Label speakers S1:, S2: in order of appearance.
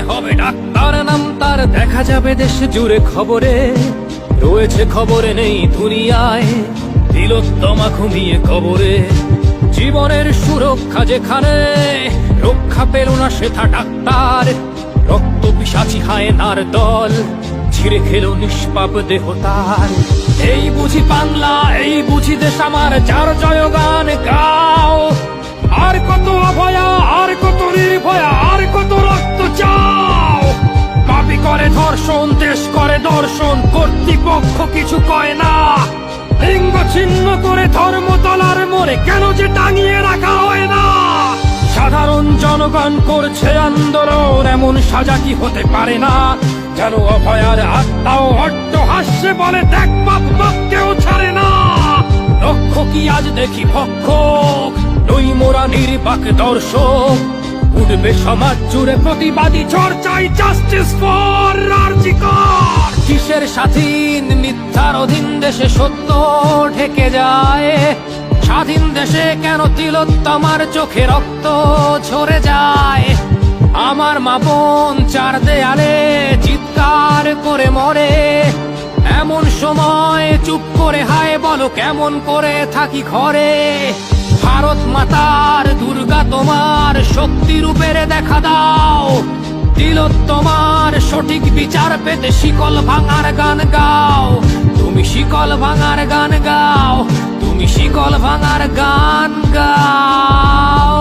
S1: হবে ডাক্তার নাম তার, দেখা যাবে দেশ জুড়ে খবরে, রয়েছে খবরে নেই দুনিয়ায় তিলোত্তমা ঘুমিয়ে কবরে। জীবনের সুরক্ষা যেখানে, রক্ষা পেল না সেথা ডাক্তার, রক্ত পিশাচি হায়নার দল ছিঁড়ে খেলো নিষ্পাপ দেহ তার। এই বুঝি বাংলা, এই বুঝি দেশ আমার, যার জয়গান গাও। আর কত অভয়া, আর কত নির্ভয়া, আর কত রক্ত চাও। পাপি করে ধর্ষণ, দেশ করে দর্শন, কর্তৃপক্ষ কিছু কয় না। লিঙ্গ ছিন্ন করে ধর্মতলার মোড়ে কেন যে টাঙিয়ে রাখা হয় না। সাধারণ জনগণ করছে আন্দোলন, এমন সাজা কি হতে পারে না। যেন অভয়ার আত্মাও অট্টহাস্যে বলে, দেখ বাপ বাপকেও ছাড়ে না। লক্ষ্য কি আজ দেখি ভক্ষক, নই মোরা নির্বাক দর্শক। উঠবে সমাজ জুড়ে প্রতিবাদী চর্চায়, জাস্টিস ফর আরজি কর। কিসের স্বাধীন, মিথ্যার অধীন দেশে সত্য ঢেকে যায়। স্বাধীন দেশে কেন তিলোত্তমার চোখে রক্ত ঝরে যায়। আমার মা বোন চার দেয়ালে চিৎকার করে মরে, এমন সময় চুপ করে হায় বলো কেমন করে থাকি ঘরে। ভারত মাতার দুর্গা তোমার শক্তি রূপের দেখা দাও। তিলোত্তমার সঠিক বিচার পেতে শিকল ভাঙার গান গাও। তুমি শিকল ভাঙার গান গাও, তুমি শিকল ভাঙার গান গাও।